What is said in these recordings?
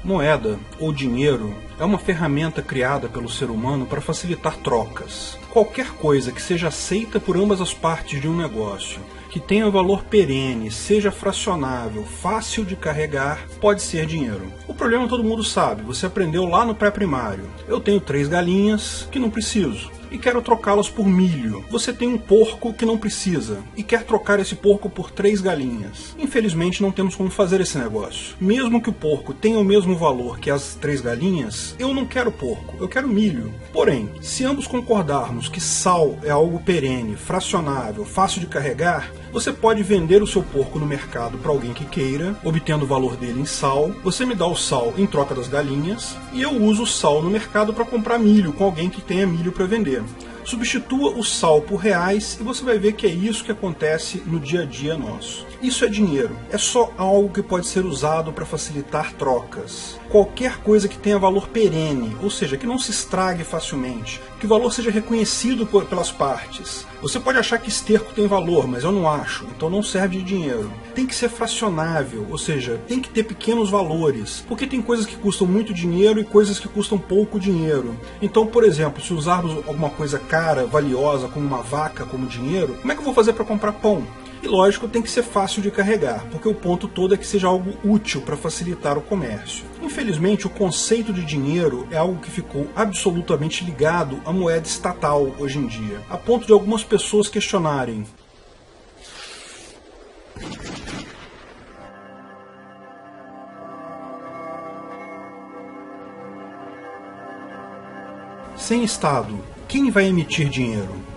Moeda, ou dinheiro, é uma ferramenta criada pelo ser humano para facilitar trocas. Qualquer coisa que seja aceita por ambas as partes de um negócio, que tenha valor perene, seja fracionável, fácil de carregar, pode ser dinheiro. O problema todo mundo sabe, você aprendeu lá no pré-primário. Eu tenho 3 galinhas que não preciso e quero trocá-las por milho. Você tem um porco que não precisa e quer trocar esse porco por 3 galinhas. Infelizmente não temos como fazer esse negócio. Mesmo que o porco tenha o mesmo valor que as 3 galinhas, eu não quero porco, eu quero milho. Porém, se ambos concordarmos que sal é algo perene, fracionável, fácil de carregar, você pode vender o seu porco no mercado para alguém que queira, obtendo o valor dele em sal. Você me dá o sal em troca das galinhas e eu uso o sal no mercado para comprar milho com alguém que tenha milho para vender. Substitua o sal por reais e você vai ver que é isso que acontece no dia a dia nosso. Isso é dinheiro. É só algo que pode ser usado para facilitar trocas. Qualquer coisa que tenha valor perene, ou seja, que não se estrague facilmente, que o valor seja reconhecido pelas partes. Você pode achar que esterco tem valor, mas eu não acho, então não serve de dinheiro. Tem que ser fracionável, ou seja, tem que ter pequenos valores, porque tem coisas que custam muito dinheiro e coisas que custam pouco dinheiro. Então, por exemplo, se usarmos alguma coisa cara, valiosa, como uma vaca, como dinheiro, como é que eu vou fazer para comprar pão? E lógico, tem que ser fácil de carregar, porque o ponto todo é que seja algo útil para facilitar o comércio. Infelizmente, o conceito de dinheiro é algo que ficou absolutamente ligado à moeda estatal hoje em dia, a ponto de algumas pessoas questionarem: sem Estado, quem vai emitir dinheiro?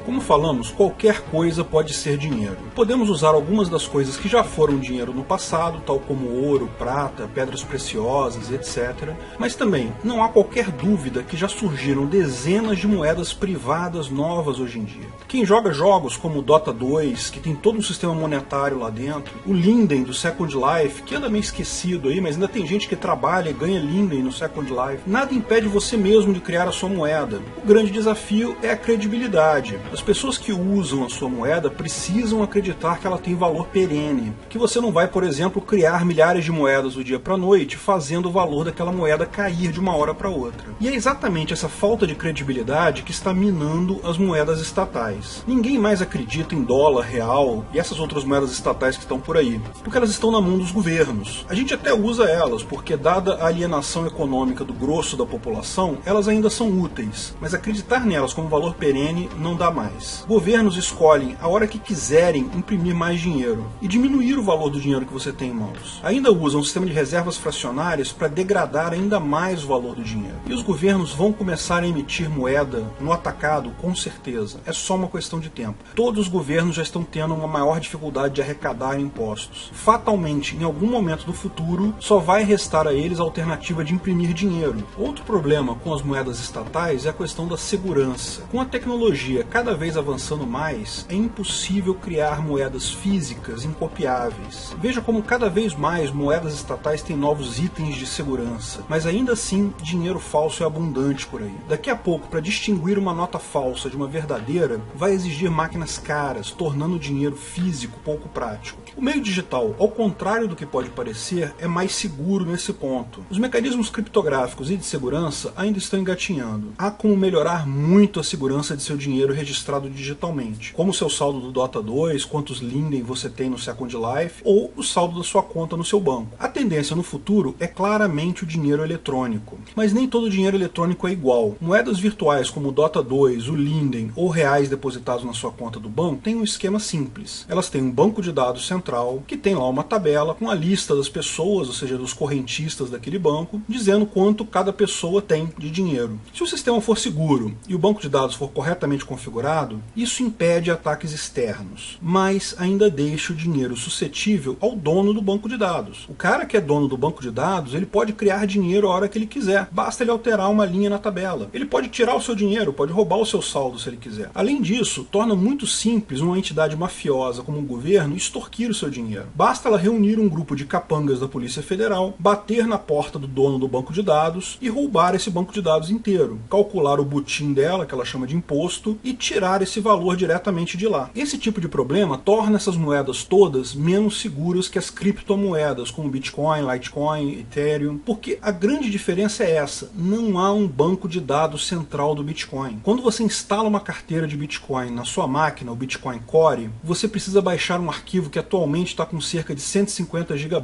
Como falamos, qualquer coisa pode ser dinheiro. Podemos usar algumas das coisas que já foram dinheiro no passado, tal como ouro, prata, pedras preciosas, etc. Mas também não há qualquer dúvida que já surgiram dezenas de moedas privadas novas hoje em dia. Quem joga jogos como o Dota 2, que tem todo um sistema monetário lá dentro, o Linden do Second Life, que anda meio esquecido aí, mas ainda tem gente que trabalha e ganha Linden no Second Life, nada impede você mesmo de criar a sua moeda. O grande desafio é a credibilidade. As pessoas que usam a sua moeda precisam acreditar que ela tem valor perene, que você não vai, por exemplo, criar milhares de moedas do dia para a noite, fazendo o valor daquela moeda cair de uma hora para outra. E é exatamente essa falta de credibilidade que está minando as moedas estatais. Ninguém mais acredita em dólar, real e essas outras moedas estatais que estão por aí, porque elas estão na mão dos governos. A gente até usa elas, porque dada a alienação econômica do grosso da população, elas ainda são úteis, mas acreditar nelas como valor perene não dá mais. Governos escolhem, a hora que quiserem, imprimir mais dinheiro e diminuir o valor do dinheiro que você tem em mãos. Ainda usam um sistema de reservas fracionárias para degradar ainda mais o valor do dinheiro. E os governos vão começar a emitir moeda no atacado, com certeza. É só uma questão de tempo. Todos os governos já estão tendo uma maior dificuldade de arrecadar impostos. Fatalmente, em algum momento do futuro, só vai restar a eles a alternativa de imprimir dinheiro. Outro problema com as moedas estatais é a questão da segurança. Com a tecnologia cada vez avançando mais, é impossível criar moedas físicas incopiáveis. Veja como cada vez mais moedas estatais têm novos itens de segurança, mas ainda assim dinheiro falso é abundante por aí. Daqui a pouco, para distinguir uma nota falsa de uma verdadeira, vai exigir máquinas caras, tornando o dinheiro físico pouco prático. O meio digital, ao contrário do que pode parecer, é mais seguro nesse ponto. Os mecanismos criptográficos e de segurança ainda estão engatinhando. Há como melhorar muito a segurança de seu dinheiro registrado digitalmente, como o seu saldo do Dota 2, quantos Linden você tem no Second Life, ou o saldo da sua conta no seu banco. A tendência no futuro é claramente o dinheiro eletrônico, mas nem todo dinheiro eletrônico é igual. Moedas virtuais como o Dota 2, o Linden ou reais depositados na sua conta do banco têm um esquema simples. Elas têm um banco de dados central, que tem lá uma tabela com a lista das pessoas, ou seja, dos correntistas daquele banco, dizendo quanto cada pessoa tem de dinheiro. Se o sistema for seguro e o banco de dados for corretamente configurado, isso impede ataques externos, mas ainda deixa o dinheiro suscetível ao dono do banco de dados. O cara que é dono do banco de dados, ele pode criar dinheiro a hora que ele quiser, basta ele alterar uma linha na tabela. Ele pode tirar o seu dinheiro, pode roubar o seu saldo se ele quiser. Além disso, torna muito simples uma entidade mafiosa como um governo extorquir o seu dinheiro. Basta ela reunir um grupo de capangas da Polícia Federal, bater na porta do dono do banco de dados e roubar esse banco de dados inteiro, calcular o butim dela, que ela chama de imposto, e tirar esse valor diretamente de lá. Esse tipo de problema torna essas moedas todas menos seguras que as criptomoedas, como Bitcoin, Litecoin, Ethereum, porque a grande diferença é essa: não há um banco de dados central do Bitcoin. Quando você instala uma carteira de Bitcoin na sua máquina, o Bitcoin Core, você precisa baixar um arquivo que atualmente está com cerca de 150 GB,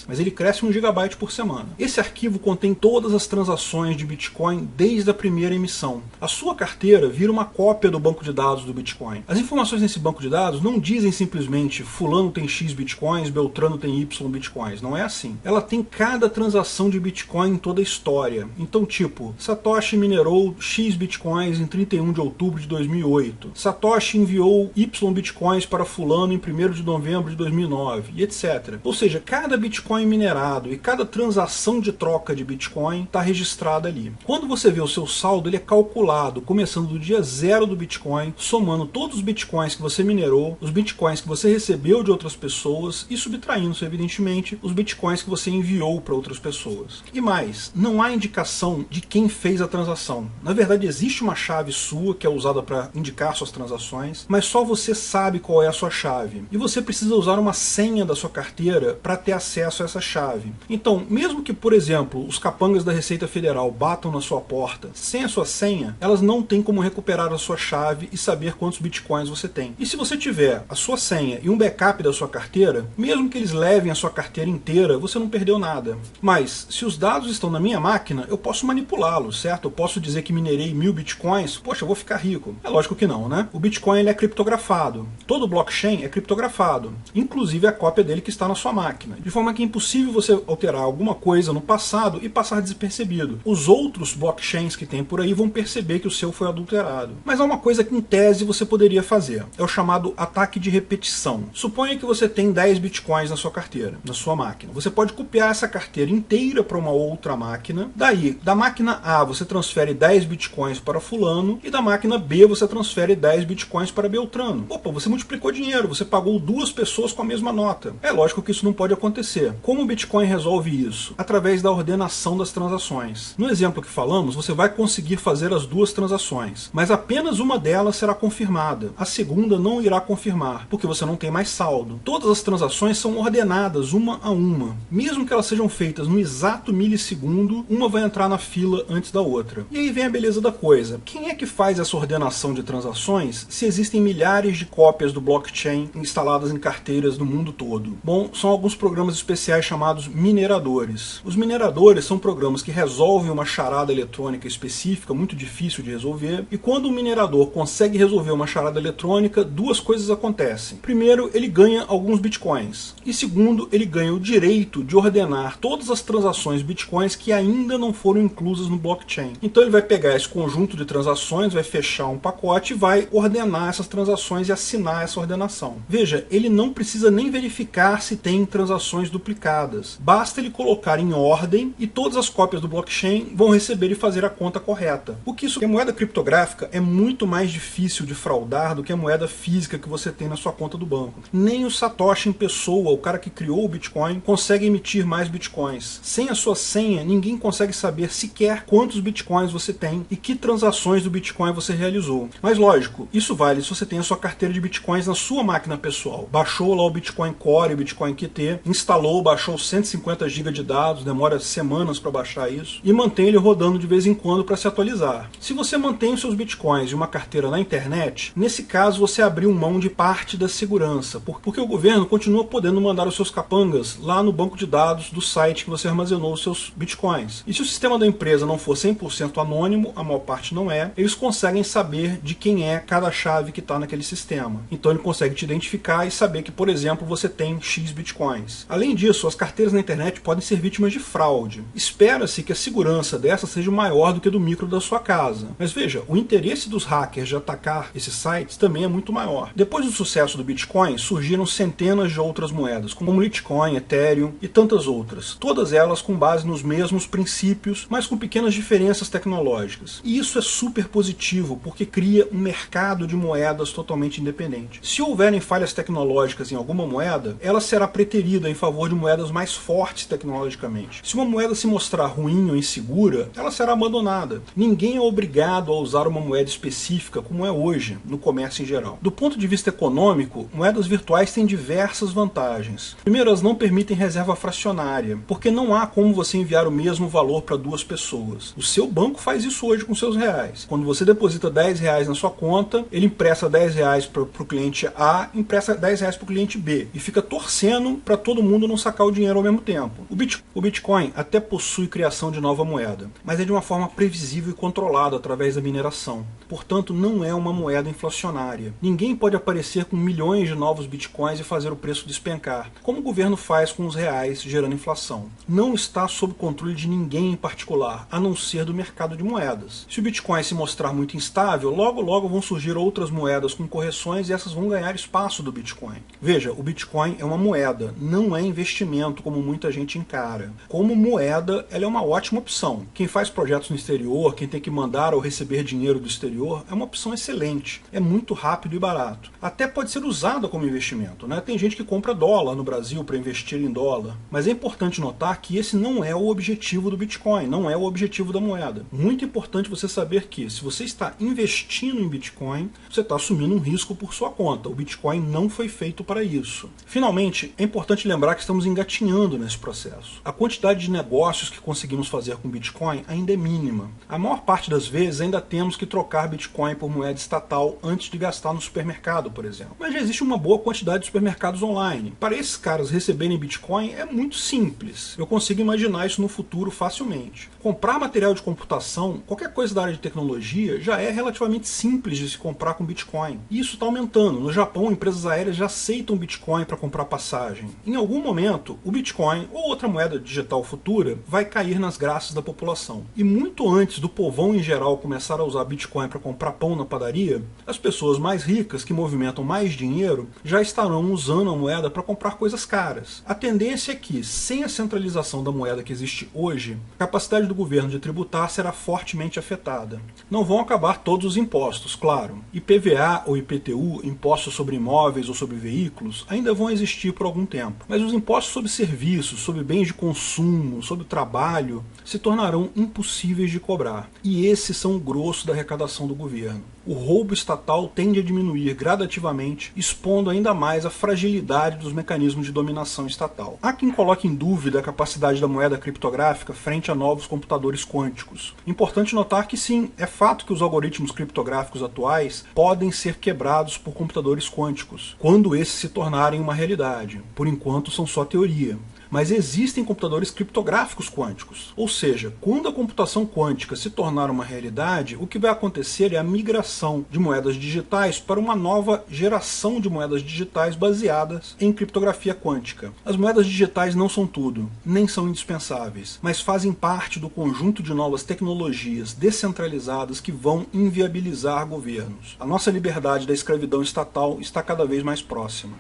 mas ele cresce 1 GB por semana. Esse arquivo contém todas as transações de Bitcoin desde a primeira emissão. A sua carteira vira uma cópia do banco de dados do Bitcoin. As informações nesse banco de dados não dizem simplesmente fulano tem X Bitcoins, Beltrano tem Y Bitcoins. Não é assim. Ela tem cada transação de Bitcoin em toda a história. Então, tipo, Satoshi minerou X Bitcoins em 31 de outubro de 2008. Satoshi enviou Y Bitcoins para fulano em 1º de novembro de 2009, e etc. Ou seja, cada Bitcoin minerado e cada transação de troca de Bitcoin está registrada ali. Quando você vê o seu saldo, ele é calculado, começando do dia 0 do Bitcoin, somando todos os Bitcoins que você minerou, os Bitcoins que você recebeu de outras pessoas e subtraindo, evidentemente, os Bitcoins que você enviou para outras pessoas. E mais, não há indicação de quem fez a transação. Na verdade, existe uma chave sua que é usada para indicar suas transações, mas só você sabe qual é a sua chave. E você precisa usar uma senha da sua carteira para ter acesso a essa chave. Então, mesmo que, por exemplo, os capangas da Receita Federal batam na sua porta sem a sua senha, elas não têm como recuperar a sua chave e saber quantos Bitcoins você tem. E se você tiver a sua senha e um backup da sua carteira, mesmo que eles levem a sua carteira inteira, você não perdeu nada. Mas, se os dados estão na minha máquina, eu posso manipulá-los, certo? Eu posso dizer que minerei 1000 Bitcoins, poxa, eu vou ficar rico. É lógico que não, né? O Bitcoin ele é criptografado. Todo blockchain é criptografado, inclusive a cópia dele que está na sua máquina. De forma que é impossível você alterar alguma coisa no passado e passar despercebido. Os outros blockchains que tem por aí vão perceber que o seu foi adulterado. Mas há uma coisa que em tese você poderia fazer. É o chamado ataque de repetição. Suponha que você tem 10 Bitcoins na sua carteira, na sua máquina. Você pode copiar essa carteira inteira para uma outra máquina. Daí, da máquina A você transfere 10 Bitcoins para fulano e da máquina B você transfere 10 Bitcoins para Beltrano. Opa, você multiplicou dinheiro, você pagou 2 pessoas com a mesma nota. É lógico que isso não pode acontecer. Como o Bitcoin resolve isso? Através da ordenação das transações. No exemplo que falamos, você vai conseguir fazer as 2 transações, mas apenas uma delas será confirmada. A segunda não irá confirmar, porque você não tem mais saldo. Todas as transações são ordenadas uma a uma. Mesmo que elas sejam feitas no exato milissegundo, uma vai entrar na fila antes da outra. E aí vem a beleza da coisa. Quem é que faz essa ordenação de transações se existem milhares de cópias do blockchain instaladas em carteiras no mundo todo? Bom, são alguns programas especiais chamados mineradores. Os mineradores são programas que resolvem uma charada eletrônica específica, muito difícil de resolver, e quando o minerador consegue resolver uma charada eletrônica, 2 coisas acontecem. Primeiro, ele ganha alguns bitcoins. E segundo, ele ganha o direito de ordenar todas as transações bitcoins que ainda não foram inclusas no blockchain. Então ele vai pegar esse conjunto de transações, vai fechar um pacote e vai ordenar essas transações e assinar essa ordenação. Veja, ele não precisa nem verificar se tem transações duplicadas. Basta ele colocar em ordem e todas as cópias do blockchain vão receber e fazer a conta correta. O que isso é moeda criptográfica é muito mais difícil de fraudar do que a moeda física que você tem na sua conta do banco. Nem o Satoshi em pessoa, o cara que criou o Bitcoin, consegue emitir mais Bitcoins. Sem a sua senha, ninguém consegue saber sequer quantos Bitcoins você tem e que transações do Bitcoin você realizou. Mas lógico, isso vale se você tem a sua carteira de Bitcoins na sua máquina pessoal. Baixou lá o Bitcoin Core, o Bitcoin QT, instalou, baixou 150 GB de dados, demora semanas para baixar isso, e mantém ele rodando de vez em quando para se atualizar. Se você mantém os seus Bitcoins em uma carteira na internet, nesse caso você abriu mão de parte da segurança, porque o governo continua podendo mandar os seus capangas lá no banco de dados do site que você armazenou os seus Bitcoins. E se o sistema da empresa não for 100% anônimo, a maior parte não é, eles conseguem saber de quem é cada chave que está naquele sistema. Então ele consegue te identificar e saber que, por exemplo, você tem X Bitcoins. Além disso, as carteiras na internet podem ser vítimas de fraude. Espera-se que a segurança dessa seja maior do que do micro da sua casa. Mas veja, o interesse dos hackers de atacar esses sites também é muito maior. Depois do sucesso do Bitcoin, surgiram centenas de outras moedas, como Litecoin, Ethereum e tantas outras. Todas elas com base nos mesmos princípios, mas com pequenas diferenças tecnológicas. E isso é super positivo, porque cria um mercado de moedas totalmente independente. Se houverem falhas tecnológicas em em alguma moeda, ela será preterida em favor de moedas mais fortes tecnologicamente. Se uma moeda se mostrar ruim ou insegura, ela será abandonada. Ninguém é obrigado a usar uma moeda específica como é hoje, no comércio em geral. Do ponto de vista econômico, moedas virtuais têm diversas vantagens. Primeiro, elas não permitem reserva fracionária, porque não há como você enviar o mesmo valor para duas pessoas. O seu banco faz isso hoje com seus reais. Quando você deposita R$10 na sua conta, ele empresta R$10 para o cliente A, empresta R$10 para o cliente B, e fica torcendo para todo mundo não sacar o dinheiro ao mesmo tempo. O Bitcoin até possui criação de nova moeda, mas é de uma forma previsível e controlada através da mineração. Portanto, não é uma moeda inflacionária. Ninguém pode aparecer com milhões de novos bitcoins e fazer o preço despencar, como o governo faz com os reais, gerando inflação. Não está sob controle de ninguém em particular, a não ser do mercado de moedas. Se o Bitcoin se mostrar muito instável, logo vão surgir outras moedas com correções e essas vão ganhar espaço do Bitcoin. Veja, o Bitcoin é uma moeda, não é investimento como muita gente encara. Como moeda, ela é uma ótima opção. Quem faz projetos no exterior, quem tem que mandar ou receber dinheiro do exterior, é uma opção excelente. É muito rápido e barato. Até pode ser usada como investimento, né? Tem gente que compra dólar no Brasil para investir em dólar. Mas é importante notar que esse não é o objetivo do Bitcoin, não é o objetivo da moeda. Muito importante você saber que, se você está investindo em Bitcoin, você está assumindo um risco por sua conta. O Bitcoin não foi feito para isso. Finalmente, é importante lembrar que estamos engatinhando nesse processo. A quantidade de negócios que conseguimos fazer com Bitcoin ainda é mínima. A maior parte das vezes ainda temos que trocar Bitcoin por moeda estatal antes de gastar no supermercado, por exemplo. Mas já existe uma boa quantidade de supermercados online. Para esses caras receberem Bitcoin é muito simples. Eu consigo imaginar isso no futuro facilmente. Comprar material de computação, qualquer coisa da área de tecnologia, já é relativamente simples de se comprar com Bitcoin. E isso está aumentando. No Japão, empresas aéreas já aceitam Bitcoin para comprar passagem. Em algum momento, o Bitcoin ou outra moeda digital futura vai cair nas graças da população. E muito antes do povão em geral começar a usar Bitcoin para comprar pão na padaria, as pessoas mais ricas que movimentam mais dinheiro já estarão usando a moeda para comprar coisas caras. A tendência é que, sem a centralização da moeda que existe hoje, a capacidade do governo de tributar será fortemente afetada. Não vão acabar todos os impostos, claro. IPVA ou IPTU, impostos sobre imóveis ou sobre veículos, ainda vão existir por algum tempo. Mas os impostos sobre serviços, sobre bens de consumo, sobre trabalho, se tornarão impossíveis de cobrar. E esses são o grosso da arrecadação do governo. O roubo estatal tende a diminuir gradativamente, expondo ainda mais a fragilidade dos mecanismos de dominação estatal. Há quem coloque em dúvida a capacidade da moeda criptográfica frente a novos computadores quânticos. Importante notar que sim, é fato que os algoritmos criptográficos atuais podem ser quebrados por computadores quânticos, quando esses se tornarem uma realidade. Por enquanto são só teoria. Mas existem computadores criptográficos quânticos. Ou seja, quando a computação quântica se tornar uma realidade, o que vai acontecer é a migração de moedas digitais para uma nova geração de moedas digitais baseadas em criptografia quântica. As moedas digitais não são tudo, nem são indispensáveis, mas fazem parte do conjunto de novas tecnologias descentralizadas que vão inviabilizar governos. A nossa liberdade da escravidão estatal está cada vez mais próxima.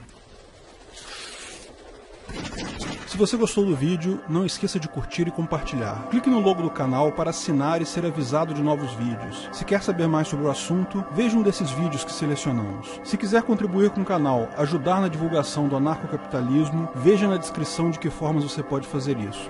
Se você gostou do vídeo, não esqueça de curtir e compartilhar. Clique no logo do canal para assinar e ser avisado de novos vídeos. Se quer saber mais sobre o assunto, veja um desses vídeos que selecionamos. Se quiser contribuir com o canal, ajudar na divulgação do anarcocapitalismo, veja na descrição de que formas você pode fazer isso.